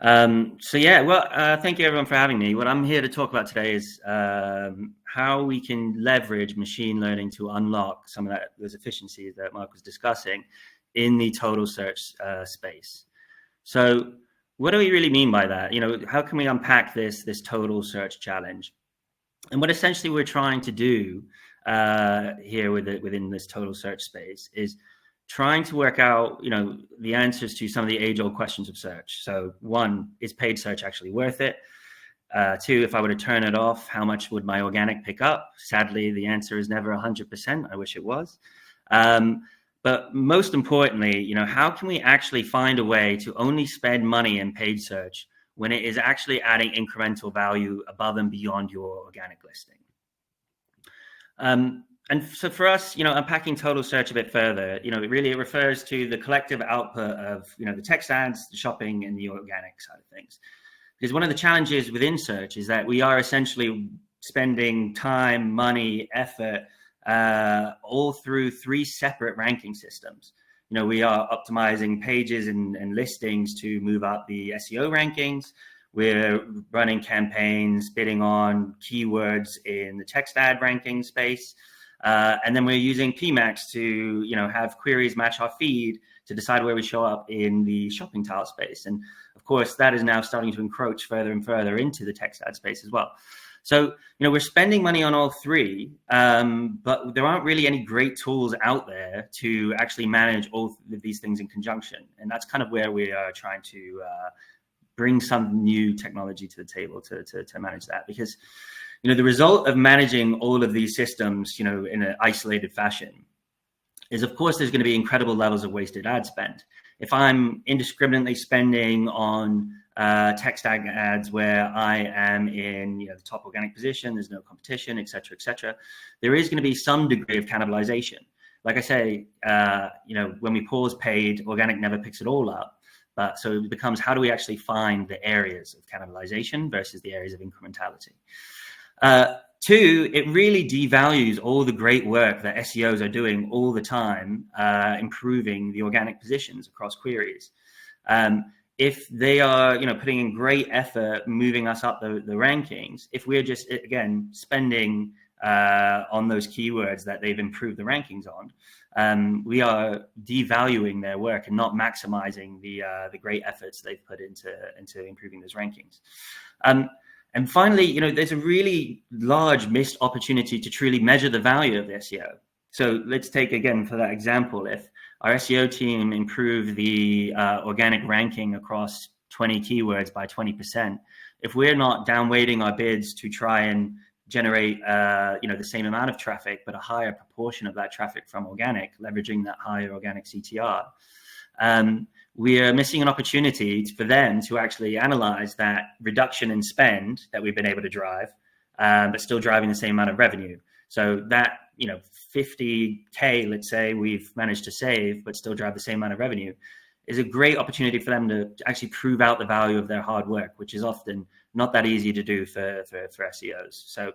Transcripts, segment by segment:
Thank you everyone for having me. What I'm here to talk about today is how we can leverage machine learning to unlock some of those efficiencies that Mark was discussing in the total search space. So what do we really mean by that? How can we unpack this total search challenge? And what essentially we're trying to do here within this total search space is trying to work out, the answers to some of the age-old questions of search. So one, is paid search actually worth it? Two, if I were to turn it off, how much would my organic pick up? Sadly, the answer is never 100%. I wish it was. But most importantly, how can we actually find a way to only spend money in paid search when it is actually adding incremental value above and beyond your organic listing? And so for us, unpacking total search a bit further, it refers to the collective output of, the text ads, the shopping, and the organic side of things. Because one of the challenges within search is that we are essentially spending time, money, effort, all through three separate ranking systems. We are optimizing pages and listings to move up the SEO rankings. We're running campaigns, bidding on keywords in the text ad ranking space. And then we're using PMax to, have queries match our feed to decide where we show up in the shopping tile space. And of course, that is now starting to encroach further and further into the text ad space as well. So, we're spending money on all three, but there aren't really any great tools out there to actually manage all of these things in conjunction. And that's kind of where we are trying to bring some new technology to the table to manage that. Because the result of managing all of these systems, in an isolated fashion is, of course, there's going to be incredible levels of wasted ad spend. If I'm indiscriminately spending on text ads where I am in the top organic position, there's no competition, et cetera, there is going to be some degree of cannibalization. Like I say, when we pause paid, organic never picks it all up. But so it becomes, how do we actually find the areas of cannibalization versus the areas of incrementality? Two, it really devalues all the great work that SEOs are doing all the time, improving the organic positions across queries. If they are, putting in great effort, moving us up the rankings, if we're just, again, spending on those keywords that they've improved the rankings on, we are devaluing their work and not maximizing the great efforts they've put into improving those rankings. And finally, there's a really large missed opportunity to truly measure the value of the SEO. So let's take, again, for that example, if our SEO team improved the organic ranking across 20 keywords by 20%, if we're not downweighting our bids to try and generate, the same amount of traffic, but a higher proportion of that traffic from organic, leveraging that higher organic CTR, we are missing an opportunity for them to actually analyze that reduction in spend that we've been able to drive, but still driving the same amount of revenue. So that, 50K, let's say, we've managed to save, but still drive the same amount of revenue, is a great opportunity for them to actually prove out the value of their hard work, which is often not that easy to do for SEOs. So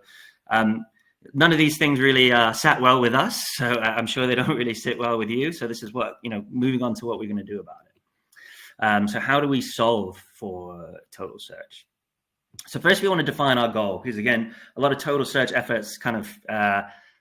none of these things really sat well with us. So I'm sure they don't really sit well with you. So this is what, moving on to what we're going to do about it. So how do we solve for total search? So first we want to define our goal, because again, a lot of total search efforts kind of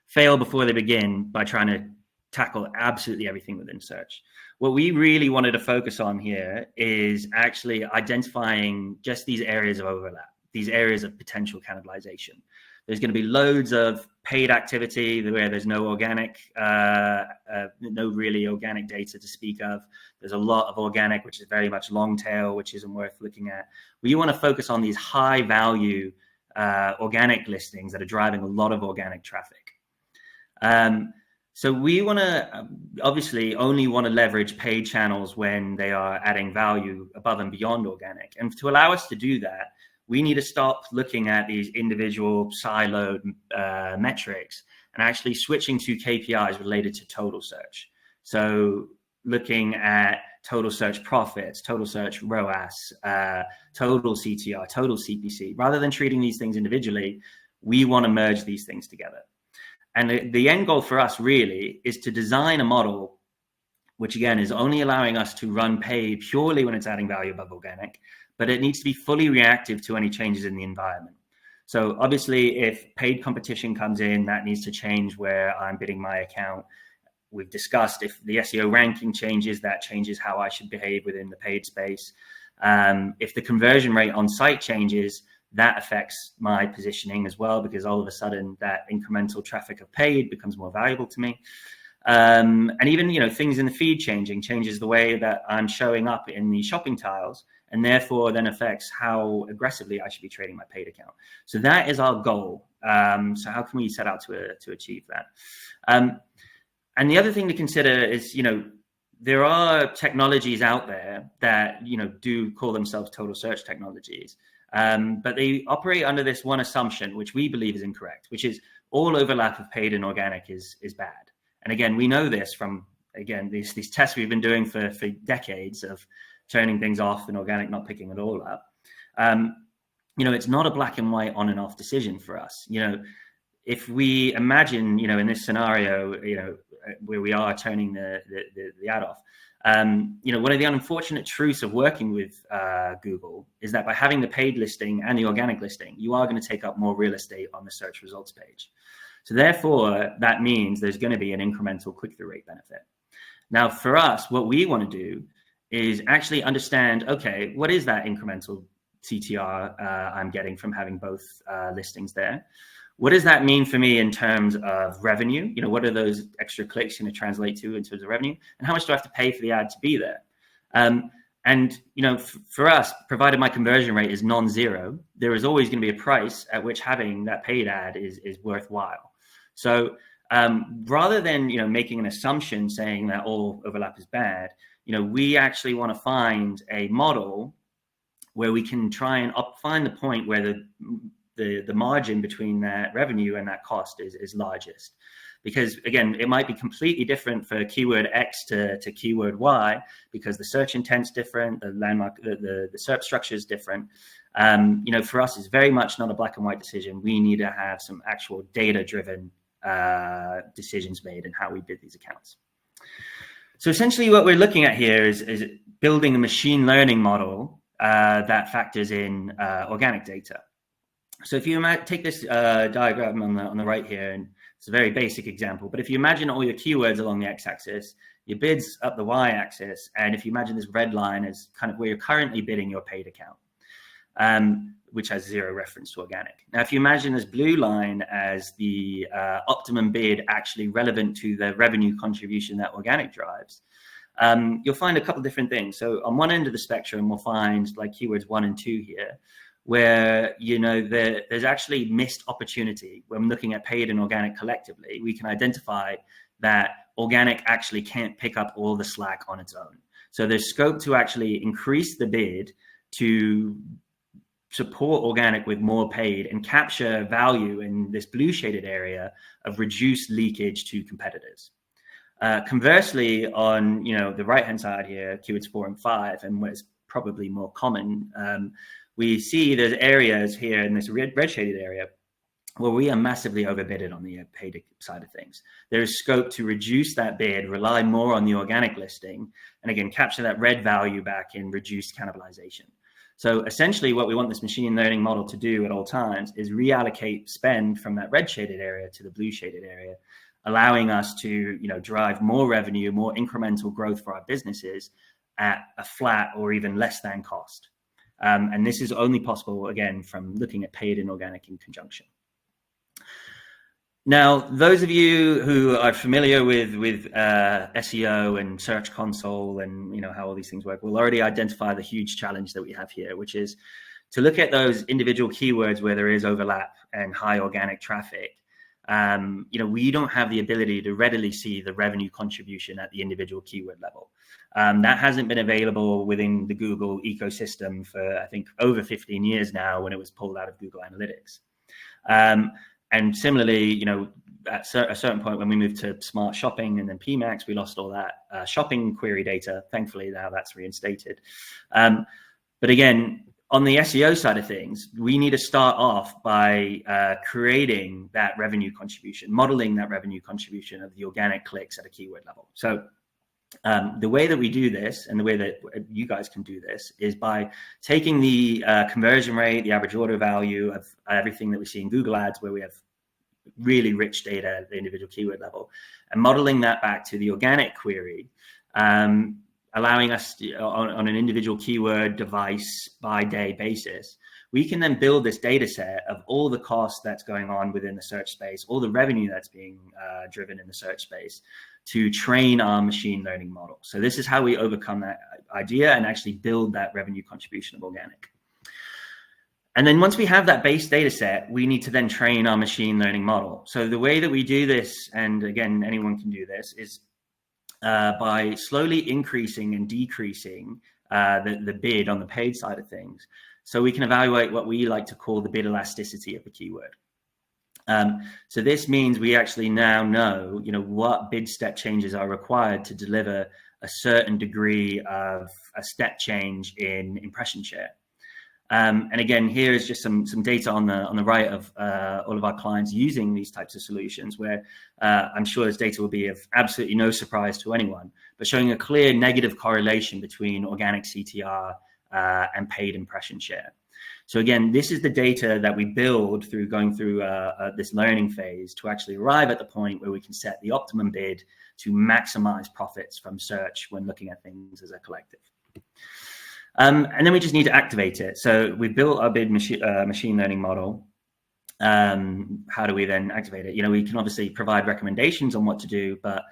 fail before they begin by trying to tackle absolutely everything within search. What we really wanted to focus on here is actually identifying just these areas of overlap, these areas of potential cannibalization. There's going to be loads of paid activity where there's no organic, no really organic data to speak of. There's a lot of organic, which is very much long tail, which isn't worth looking at. We want to focus on these high value organic listings that are driving a lot of organic traffic. So we want to obviously only want to leverage paid channels when they are adding value above and beyond organic. And to allow us to do that, we need to stop looking at these individual siloed metrics and actually switching to KPIs related to total search. So looking at total search profits, total search ROAS, total CTR, total CPC. Rather than treating these things individually, we want to merge these things together. And the end goal for us really is to design a model which again is only allowing us to run paid purely when it's adding value above organic, but it needs to be fully reactive to any changes in the environment. So obviously, if paid competition comes in, that needs to change where I'm bidding my account. We've discussed if the SEO ranking changes, that changes how I should behave within the paid space. If the conversion rate on site changes, that affects my positioning as well, because all of a sudden that incremental traffic of paid becomes more valuable to me. And even, things in the feed changes the way that I'm showing up in the shopping tiles, and therefore then affects how aggressively I should be trading my paid account. So that is our goal. So how can we set out to achieve that? And the other thing to consider is, there are technologies out there that, do call themselves total search technologies, but they operate under this one assumption, which we believe is incorrect, which is all overlap of paid and organic is bad. And again, we know this from, these tests we've been doing for decades of turning things off and organic not picking it all up. It's not a black and white on and off decision for us. If we imagine, in this scenario, where we are turning the ad off, one of the unfortunate truths of working with Google is that by having the paid listing and the organic listing, you are going to take up more real estate on the search results page. So therefore, that means there's going to be an incremental click-through rate benefit. Now, for us, what we want to do is actually understand, okay, what is that incremental CTR I'm getting from having both listings there? What does that mean for me in terms of revenue? What are those extra clicks going to translate to in terms of revenue? And how much do I have to pay for the ad to be there? For us, provided my conversion rate is non-zero, there is always going to be a price at which having that paid ad is worthwhile. So rather than, making an assumption saying that all overlap is bad, we actually want to find a model where we can try and find the point where the margin between that revenue and that cost is largest. Because again, it might be completely different for keyword X to keyword Y, because the search intent's different, the landmark, the SERP structure is different. For us, it's very much not a black and white decision. We need to have some actual data-driven decisions made in how we bid these accounts. So essentially what we're looking at here is building a machine learning model that factors in organic data. So if you take this diagram on the right here, and it's a very basic example, but if you imagine all your keywords along the x-axis, your bids up the y-axis, and if you imagine this red line as kind of where you're currently bidding your paid account, which has zero reference to organic. Now, if you imagine this blue line as the optimum bid actually relevant to the revenue contribution that organic drives, you'll find a couple of different things. So on one end of the spectrum, we'll find like keywords 1 and 2 here, where there's actually missed opportunity. When looking at paid and organic collectively, we can identify that organic actually can't pick up all the slack on its own. So there's scope to actually increase the bid to support organic with more paid and capture value in this blue shaded area of reduced leakage to competitors. Conversely, on the right hand side here, keywords 4 and 5, and what is probably more common, we see there's areas here in this red shaded area where we are massively overbidded on the paid side of things. There is scope to reduce that bid, rely more on the organic listing, and again, capture that red value back in reduced cannibalization. So essentially what we want this machine learning model to do at all times is reallocate spend from that red shaded area to the blue shaded area, allowing us to drive more revenue, more incremental growth for our businesses at a flat or even less than cost. And this is only possible, again, from looking at paid and organic in conjunction. Now, those of you who are familiar with SEO and Search Console and how all these things work will already identify the huge challenge that we have here, which is to look at those individual keywords where there is overlap and high organic traffic. We don't have the ability to readily see the revenue contribution at the individual keyword level. That hasn't been available within the Google ecosystem for, I think, over 15 years now when it was pulled out of Google Analytics. And similarly, at a certain point when we moved to smart shopping and then PMax, we lost all that shopping query data. Thankfully, now that's reinstated. But again, on the SEO side of things, we need to start off by creating that revenue contribution, modeling that revenue contribution of the organic clicks at a keyword level. So The way that we do this, and the way that you guys can do this, is by taking the conversion rate, the average order value of everything that we see in Google Ads, where we have really rich data at the individual keyword level, and modeling that back to the organic query, allowing us to, on an individual keyword, device, by day basis, we can then build this data set of all the costs that's going on within the search space, all the revenue that's being driven in the search space, to train our machine learning model. So this is how we overcome that idea and actually build that revenue contribution of organic. And then once we have that base data set, we need to then train our machine learning model. So the way that we do this, and again, anyone can do this, is by slowly increasing and decreasing the bid on the paid side of things. So we can evaluate what we like to call the bid elasticity of a keyword. So this means we actually now know, what bid step changes are required to deliver a certain degree of a step change in impression share. And again, here is just some data on the right of all of our clients using these types of solutions, where I'm sure this data will be of absolutely no surprise to anyone, but showing a clear negative correlation between organic CTR and paid impression share. So again, this is the data that we build through going through this learning phase to actually arrive at the point where we can set the optimum bid to maximize profits from search when looking at things as a collective. And then we just need to activate it. So we built our bid machine learning model. How do we then activate it? We can obviously provide recommendations on what to do, but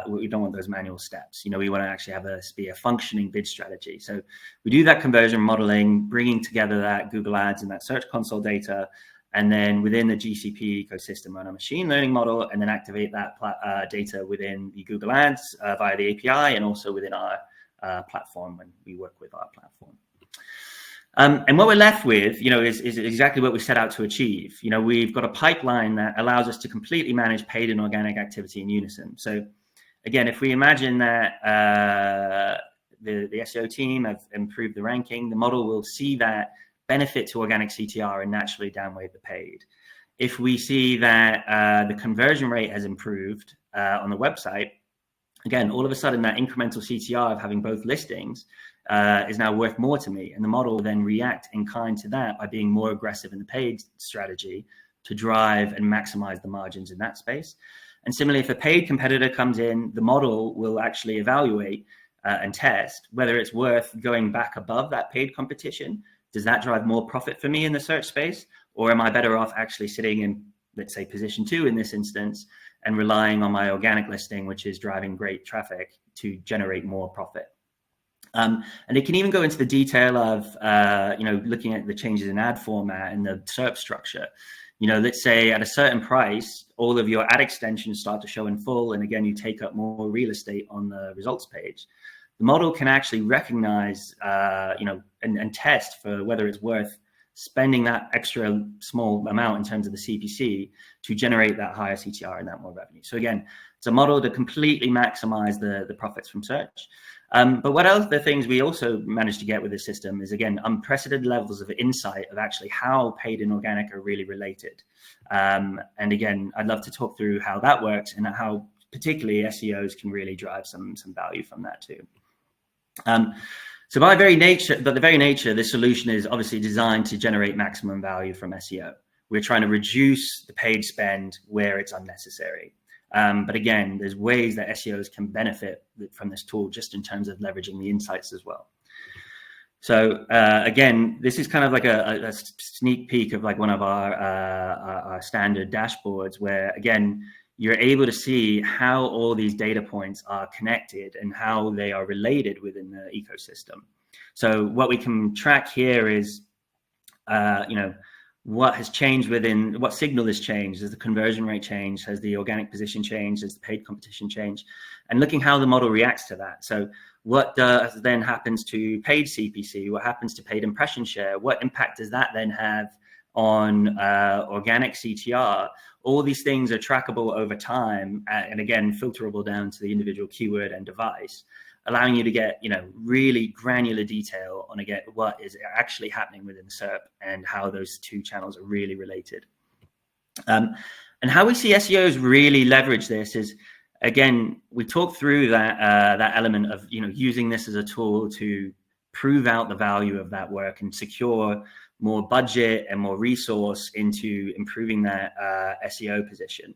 we don't want those manual steps. We want to actually have be a functioning bid strategy. So we do that conversion modeling, bringing together that Google Ads and that Search Console data, and then within the GCP ecosystem, run a machine learning model, and then activate that data within the Google Ads via the API, and also within our platform when we work with our platform. And what we're left with, is exactly what we set out to achieve. We've got a pipeline that allows us to completely manage paid and organic activity in unison. So again, if we imagine that the SEO team have improved the ranking, the model will see that benefit to organic CTR and naturally downweight the paid. If we see that the conversion rate has improved on the website, again, all of a sudden that incremental CTR of having both listings is now worth more to me. And the model will then react in kind to that by being more aggressive in the paid strategy to drive and maximize the margins in that space. And similarly, if a paid competitor comes in, the model will actually evaluate and test whether it's worth going back above that paid competition. Does that drive more profit for me in the search space? Or am I better off actually sitting in, let's say, position 2 in this instance, and relying on my organic listing, which is driving great traffic, to generate more profit? And it can even go into the detail of, looking at the changes in ad format and the SERP structure. Let's say at a certain price, all of your ad extensions start to show in full, and again, you take up more real estate on the results page. The model can actually recognize, and test for whether it's worth spending that extra small amount in terms of the CPC to generate that higher CTR and that more revenue. So again, it's a model to completely maximize the profits from search. But what else, the things we also managed to get with the system is, again, unprecedented levels of insight of actually how paid and organic are really related. And again, I'd love to talk through how that works and how particularly SEOs can really drive some value from that too. So by the very nature, this solution is obviously designed to generate maximum value from SEO. We're trying to reduce the paid spend where it's unnecessary. But again, there's ways that SEOs can benefit from this tool just in terms of leveraging the insights as well. So again, this is kind of like a sneak peek of like one of our standard dashboards, where again, you're able to see how all these data points are connected and how they are related within the ecosystem. So what we can track here is, what has changed within, what signal has changed? Has the conversion rate changed? Has the organic position changed? Has the paid competition changed? And looking how the model reacts to that. So what then happens to paid CPC? What happens to paid impression share? What impact does that then have on organic CTR? All these things are trackable over time, and again, filterable down to the individual keyword and device, allowing you to get, really granular detail on what is actually happening within SERP and how those two channels are really related. And how we see SEOs really leverage this is, again, we talked through that that element of using this as a tool to prove out the value of that work and secure more budget and more resource into improving that SEO position,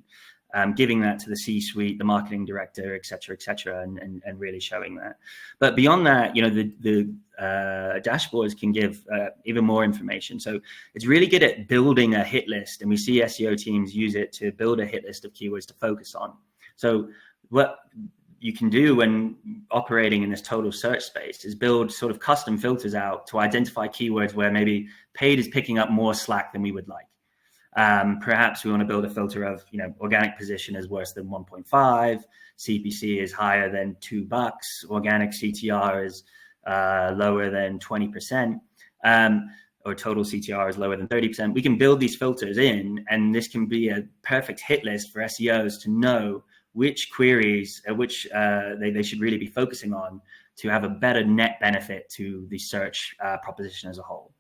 giving that to the C-suite, the marketing director, et cetera, and really showing that. But beyond that, the dashboards can give even more information. So it's really good at building a hit list, and we see SEO teams use it to build a hit list of keywords to focus on. So what you can do when operating in this total search space is build sort of custom filters out to identify keywords where maybe paid is picking up more slack than we would like. Perhaps we want to build a filter of, organic position is worse than 1.5, CPC is higher than $2, organic CTR is lower than 20%, or total CTR is lower than 30%. We can build these filters in, and this can be a perfect hit list for SEOs to know which queries, which they should really be focusing on to have a better net benefit to the search proposition as a whole.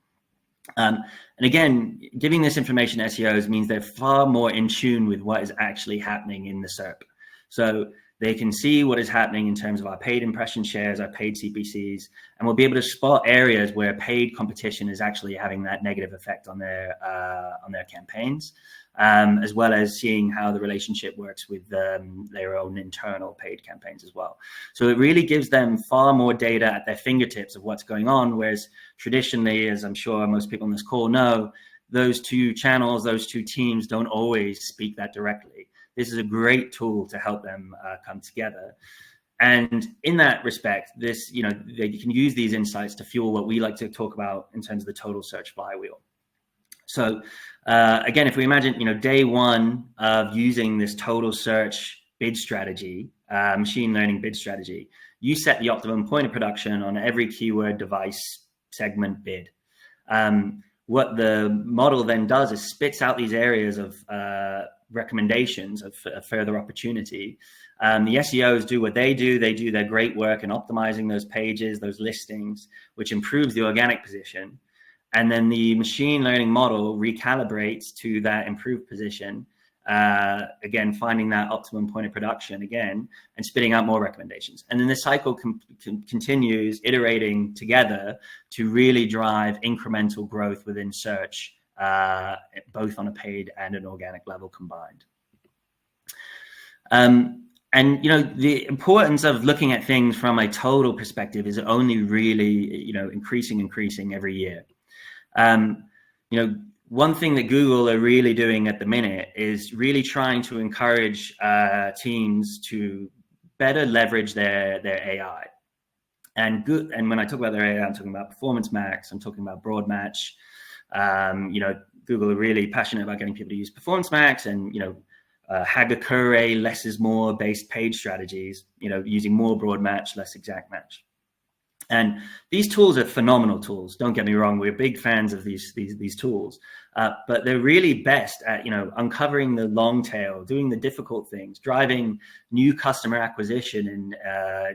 And again, giving this information to SEOs means they're far more in tune with what is actually happening in the SERP. So they can see what is happening in terms of our paid impression shares, our paid CPCs, and we'll be able to spot areas where paid competition is actually having that negative effect on their campaigns, as well as seeing how the relationship works with their own internal paid campaigns as well. So it really gives them far more data at their fingertips of what's going on, whereas traditionally, as I'm sure most people on this call know, those two channels, those two teams don't always speak that directly. This is a great tool to help them come together. And in that respect, they can use these insights to fuel what we like to talk about in terms of the total search flywheel. So again, if we imagine, day one of using this total search bid strategy, machine learning bid strategy, you set the optimum point of production on every keyword, device, segment bid. What the model then does is spits out these areas of recommendations of further opportunity. The SEOs do what they do their great work in optimizing those pages, those listings, which improves the organic position. And then the machine learning model recalibrates to that improved position, again, finding that optimum point of production again, and spitting out more recommendations. And then the cycle continues iterating together to really drive incremental growth within search, both on a paid and an organic level combined. And the importance of looking at things from a total perspective is only really increasing every year. One thing that Google are really doing at the minute is really trying to encourage teams to better leverage their AI. And when I talk about their AI, I'm talking about Performance Max, I'm talking about Broad Match. Google are really passionate about getting people to use Performance Max and Hagakure, less is more based page strategies, using more Broad Match, less exact match. And these tools are phenomenal tools. Don't get me wrong, we're big fans of these tools, but they're really best at uncovering the long tail, doing the difficult things, driving new customer acquisition in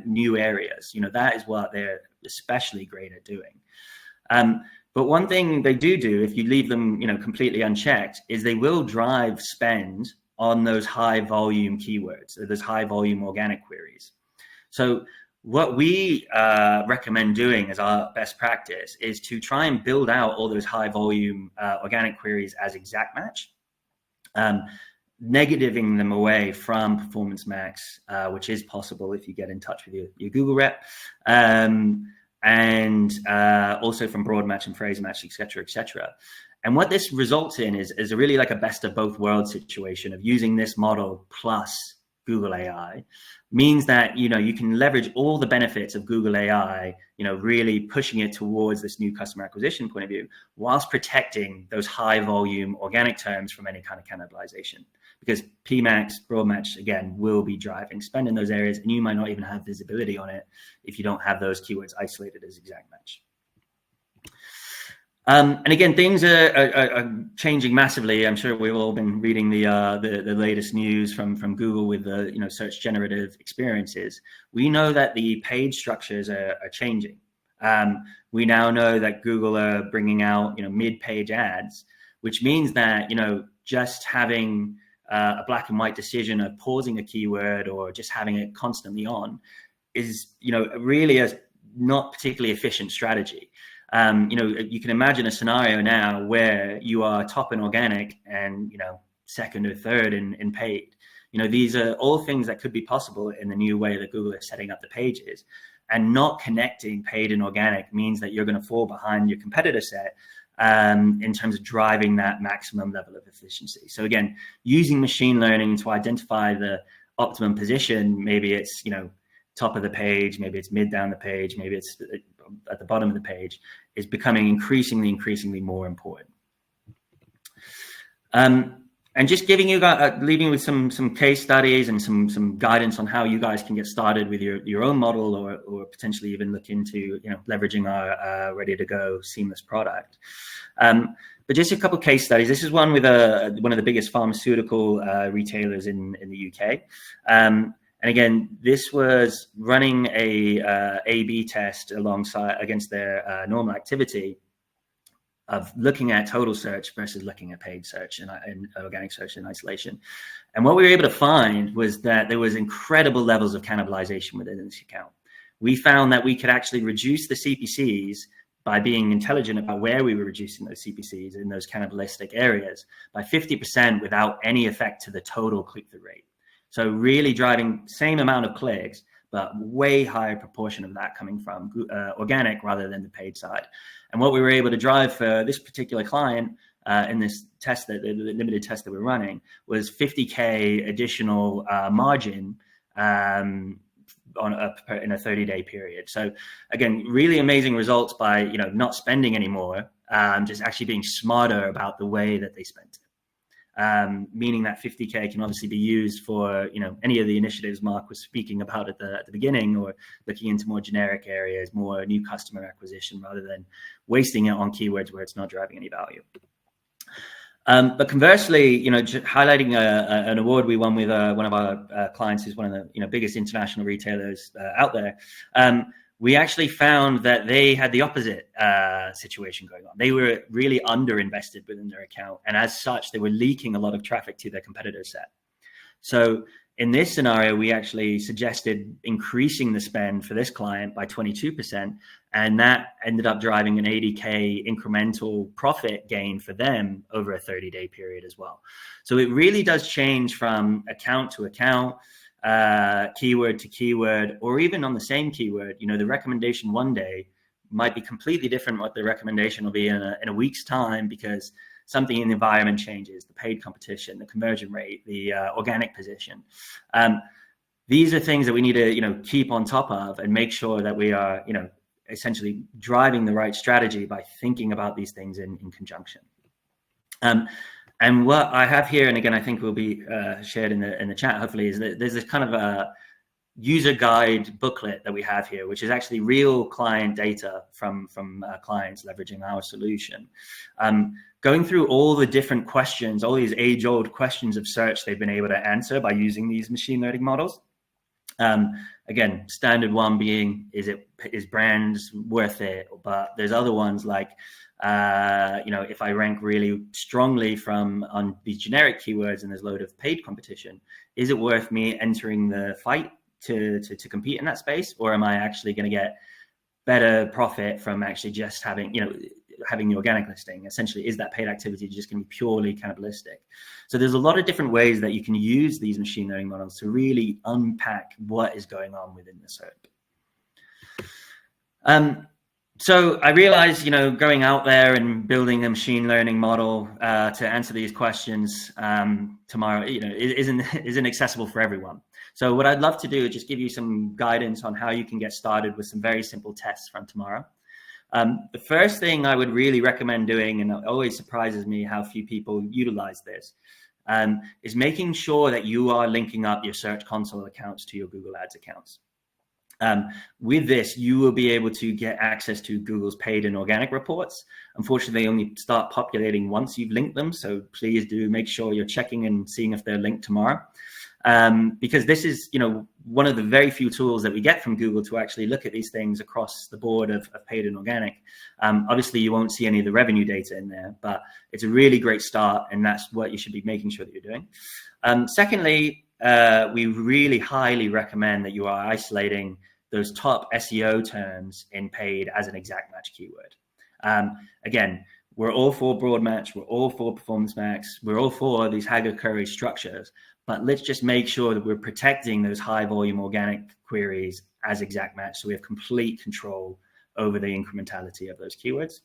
new areas. That is what they're especially great at doing. But one thing they do, if you leave them completely unchecked, is they will drive spend on those high volume keywords, those high volume organic queries. So what we recommend doing as our best practice is to try and build out all those high volume organic queries as exact match, negativing them away from Performance Max, which is possible if you get in touch with your Google rep, and also from Broad Match and Phrase Match, et cetera. And what this results in is really like a best of both worlds situation of using this model plus Google AI. Means that you can leverage all the benefits of Google AI, really pushing it towards this new customer acquisition point of view, whilst protecting those high volume organic terms from any kind of cannibalization. Because PMax, Broad Match, again, will be driving spend in those areas, and you might not even have visibility on it if you don't have those keywords isolated as exact match. And again, things are changing massively. I'm sure we've all been reading the latest news from Google with the search generative experiences. We know that the page structures are changing. We now know that Google are bringing out mid-page ads, which means that just having a black and white decision of pausing a keyword or just having it constantly on is, really a not particularly efficient strategy. You can imagine a scenario now where you are top in organic and, second or third in paid. These are all things that could be possible in the new way that Google is setting up the pages. And not connecting paid and organic means that you're going to fall behind your competitor set in terms of driving that maximum level of efficiency. So again, using machine learning to identify the optimum position, maybe it's, top of the page, maybe it's mid down the page, maybe it's at the bottom of the page, is becoming increasingly more important. And just giving you guys, leaving with some case studies and some guidance on how you guys can get started with your own model, or potentially even look into leveraging our ready to go seamless product. But just a couple of case studies. This is one with one of the biggest pharmaceutical retailers in the UK. And again, this was running a A/B test against their normal activity of looking at total search versus looking at paid search and organic search in isolation. And what we were able to find was that there was incredible levels of cannibalization within this account. We found that we could actually reduce the CPCs by being intelligent about where we were reducing those CPCs in those cannibalistic areas by 50% without any effect to the total click-through rate. So really driving same amount of clicks, but way higher proportion of that coming from organic rather than the paid side. And what we were able to drive for this particular client in this test, the limited test that we're running, was 50K additional margin in a 30-day period. So again, really amazing results by not spending anymore, just actually being smarter about the way that they spent it. Meaning that 50K can obviously be used for any of the initiatives Mark was speaking about at the beginning, or looking into more generic areas, more new customer acquisition, rather than wasting it on keywords where it's not driving any value. But conversely, highlighting an award we won with one of our clients, who's one of the biggest international retailers out there. We actually found that they had the opposite situation going on. They were really underinvested within their account, and as such, they were leaking a lot of traffic to their competitor set. So in this scenario, we actually suggested increasing the spend for this client by 22%, and that ended up driving an 80K incremental profit gain for them over a 30-day period as well. So it really does change from account to account, keyword to keyword, or even on the same keyword. The recommendation one day might be completely different what the recommendation will be in a week's time, because something in the environment changes, the paid competition, the conversion rate, the organic position. These are things that we need to keep on top of and make sure that we are essentially driving the right strategy by thinking about these things in conjunction. And what I have here, and again, I think will be shared in the chat, hopefully, is that there's this kind of a user guide booklet that we have here, which is actually real client data from clients leveraging our solution. Going through all the different questions, all these age-old questions of search they've been able to answer by using these machine learning models. Again, standard one being, is brands worth it? But there's other ones like, if I rank really strongly on these generic keywords and there's a load of paid competition, is it worth me entering the fight to compete in that space? Or am I actually going to get better profit from actually just having the organic listing? Essentially, is that paid activity just going to be purely cannibalistic? So there's a lot of different ways that you can use these machine learning models to really unpack what is going on within the SERP. So I realized, going out there and building a machine learning model to answer these questions tomorrow, isn't accessible for everyone. So what I'd love to do is just give you some guidance on how you can get started with some very simple tests from tomorrow. The first thing I would really recommend doing, and it always surprises me how few people utilize this, is making sure that you are linking up your Search Console accounts to your Google Ads accounts. With this, you will be able to get access to Google's paid and organic reports. Unfortunately, they only start populating once you've linked them. So please do make sure you're checking and seeing if they're linked tomorrow. Because this is, one of the very few tools that we get from Google to actually look at these things across the board of paid and organic. Obviously, you won't see any of the revenue data in there, but it's a really great start, and that's what you should be making sure that you're doing. Secondly, we really highly recommend that you are isolating those top SEO terms in paid as an exact match keyword. Again, we're all for broad match, we're all for performance max, we're all for these Hager-Curry structures, but let's just make sure that we're protecting those high volume organic queries as exact match, so we have complete control over the incrementality of those keywords.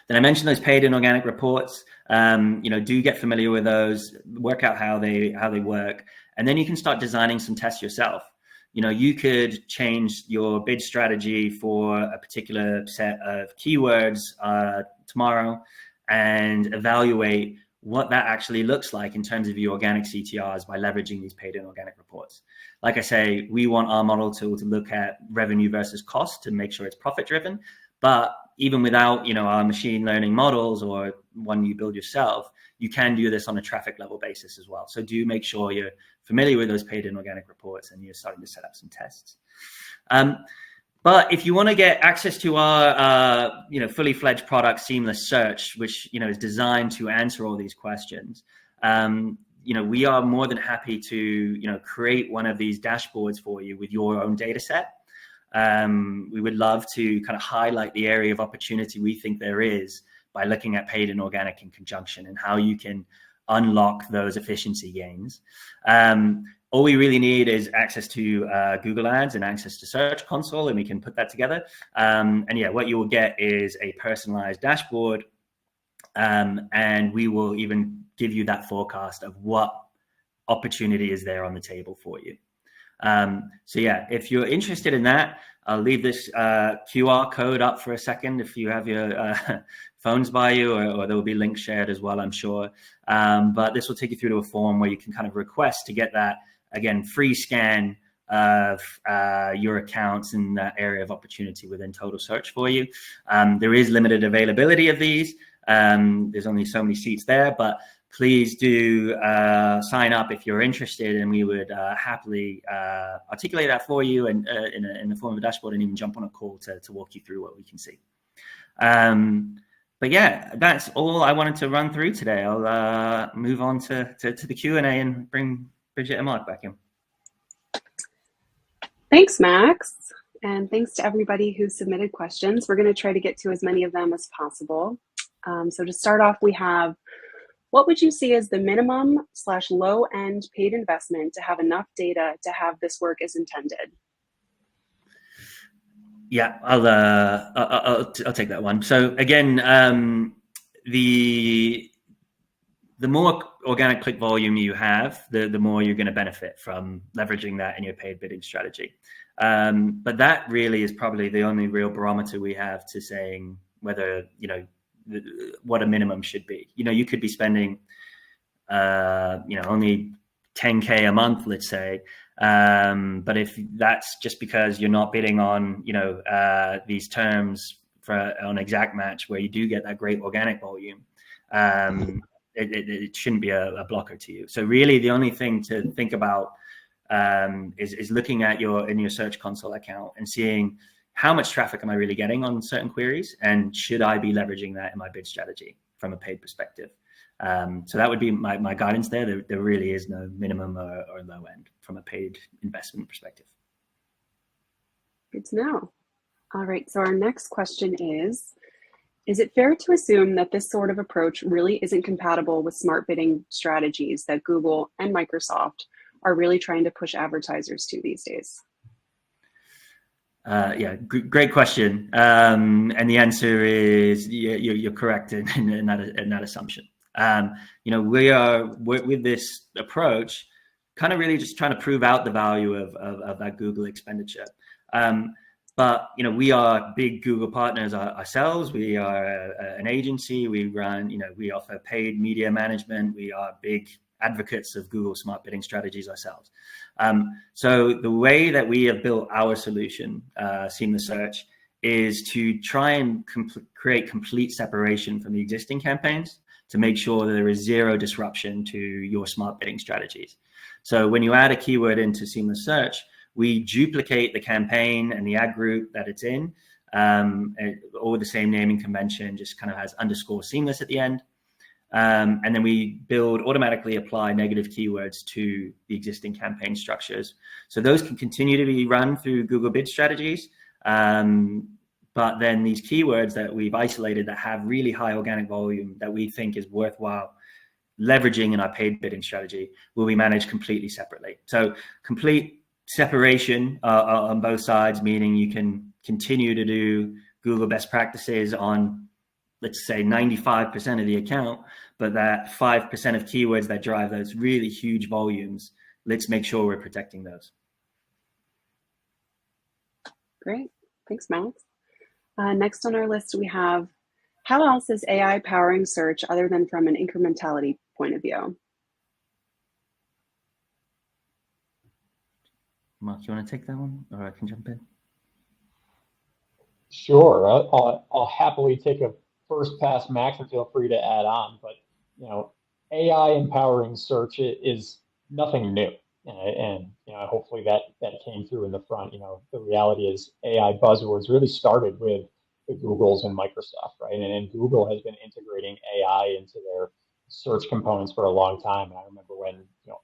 Then I mentioned those paid and organic reports. Do get familiar with those, work out how they work, and then you can start designing some tests yourself. You could change your bid strategy for a particular set of keywords tomorrow and evaluate what that actually looks like in terms of your organic CTRs by leveraging these paid and organic reports. Like I say, we want our model to look at revenue versus cost to make sure it's profit driven. But even without, our machine learning models or one you build yourself, you can do this on a traffic level basis as well. So do make sure you're familiar with those paid and organic reports and you're starting to set up some tests. But if you want to get access to our, fully fledged product, Seamless Search, which, is designed to answer all these questions, we are more than happy to, create one of these dashboards for you with your own data set. We would love to kind of highlight the area of opportunity we think there is by looking at paid and organic in conjunction and how you can unlock those efficiency gains. All we really need is access to Google Ads and access to Search Console, and we can put that together. What you will get is a personalized dashboard, and we will even give you that forecast of what opportunity is there on the table for you. If you're interested in that, I'll leave this QR code up for a second if you have your phones by you, or there will be links shared as well, I'm sure. But this will take you through to a form where you can kind of request to get that, again, free scan of your accounts in that area of opportunity within Total Search for you. There is limited availability of these. There's only so many seats there, but please do sign up if you're interested, and we would happily articulate that for you and in the form of a dashboard, and even jump on a call to walk you through what we can see. But yeah, that's all I wanted to run through today. I'll move on to the Q&A and bring Bridget and Mark back in. Thanks, Max. And thanks to everybody who submitted questions. We're going to try to get to as many of them as possible. So to start off, we have, what would you see as the minimum/low end paid investment to have enough data to have this work as intended? Yeah, I'll take that one. So again, the more organic click volume you have, the more you're going to benefit from leveraging that in your paid bidding strategy. But that really is probably the only real barometer we have to saying whether, what a minimum should be. You could be spending, only 10K a month, let's say. But if that's just because you're not bidding on, these terms on exact match where you do get that great organic volume, it shouldn't be a blocker to you. So really the only thing to think about is looking at in your Search Console account and seeing how much traffic am I really getting on certain queries, and should I be leveraging that in my bid strategy from a paid perspective. So that would be my guidance there. There really is no minimum or low end from a paid investment perspective. Good to know. All right, so our next question is it fair to assume that this sort of approach really isn't compatible with smart bidding strategies that Google and Microsoft are really trying to push advertisers to these days? Great question. And the answer is you're correct in that assumption. We are with this approach kind of really just trying to prove out the value of that Google expenditure. But we are big Google partners ourselves. We are an agency. We run, we offer paid media management. We are big advocates of Google smart bidding strategies ourselves. So the way that we have built our solution, Seamless Search, is to try and create complete separation from the existing campaigns to make sure that there is zero disruption to your smart bidding strategies. So when you add a keyword into Seamless Search, we duplicate the campaign and the ad group that it's in, all with the same naming convention, just kind of has _seamless at the end. And then we automatically apply negative keywords to the existing campaign structures. So those can continue to be run through Google bid strategies. But then these keywords that we've isolated that have really high organic volume that we think is worthwhile leveraging in our paid bidding strategy will be managed completely separately. So complete separation on both sides, meaning you can continue to do Google best practices on, let's say, 95% of the account, but that 5% of keywords that drive those really huge volumes, let's make sure we're protecting those. Great. Thanks, Max. Next on our list, we have, how else is AI powering search other than from an incrementality point of view? Mark, you want to take that one, or I can jump in? Sure, I'll happily take a first pass, Max, and feel free to add on. But AI empowering search is nothing new, and hopefully that came through in the front. The reality is AI buzzwords really started with the Googles and Microsoft, right? And Google has been integrating AI into their search components for a long time. And I remember when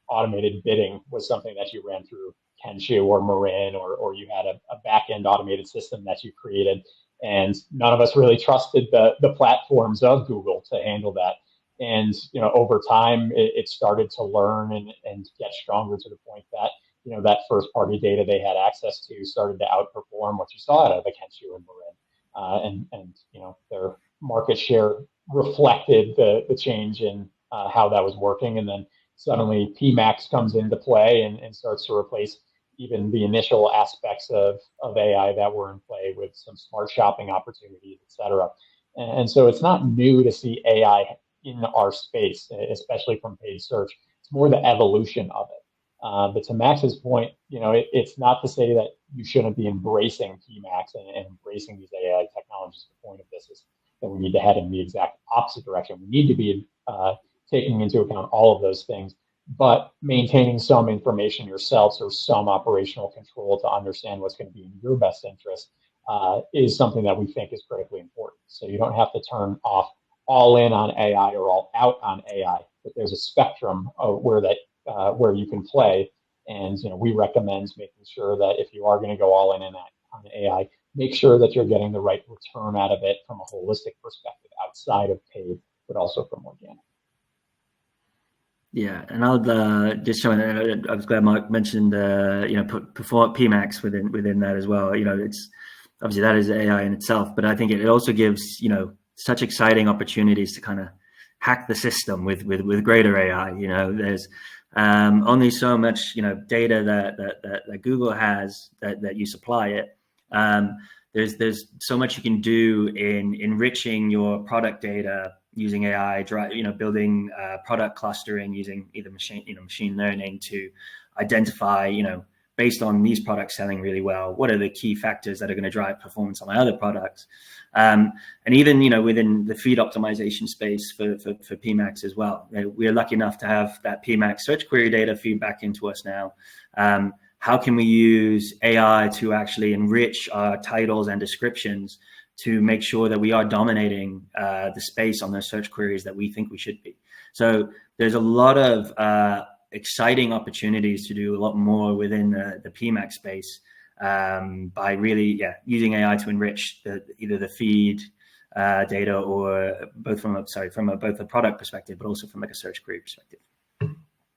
automated bidding was something that you ran through Kensho or Marin, or you had a back-end automated system that you created, and none of us really trusted the platforms of Google to handle that. And over time, it started to learn and get stronger to the point that that first-party data they had access to started to outperform what you saw out of the Kensho and Marin, and their market share reflected the change in how that was working. And then suddenly PMax comes into play and starts to replace even the initial aspects of AI that were in play with some smart shopping opportunities, et cetera. And so it's not new to see AI in our space, especially from paid search. It's more the evolution of it. But to Max's point, it's not to say that you shouldn't be embracing PMax and embracing these AI technologies. The point of this is that we need to head in the exact opposite direction. We need to be taking into account all of those things, but maintaining some information yourself, or some operational control to understand what's going to be in your best interest, is something that we think is critically important. So you don't have to turn off all in on AI or all out on AI, but there's a spectrum of where you can play. And we recommend making sure that if you are going to go all in on AI, make sure that you're getting the right return out of it from a holistic perspective outside of paid, but also from organic. Yeah, and I'll just show. I was glad Mark mentioned put PMax within that as well. It's obviously that is AI in itself, but I think it also gives such exciting opportunities to kind of hack the system with greater AI. There's only so much data that Google has that you supply it. There's so much you can do in enriching your product data using AI, building product clustering using either machine learning to identify, based on these products selling really well, what are the key factors that are going to drive performance on my other products, and even within the feed optimization space for PMax as well. We're lucky enough to have that PMax search query data feedback into us now. How can we use AI to actually enrich our titles and descriptions to make sure that we are dominating the space on those search queries that we think we should be? So there's a lot of exciting opportunities to do a lot more within the PMax space by really using AI to enrich either the feed data or both from both a product perspective, but also from like a search query perspective.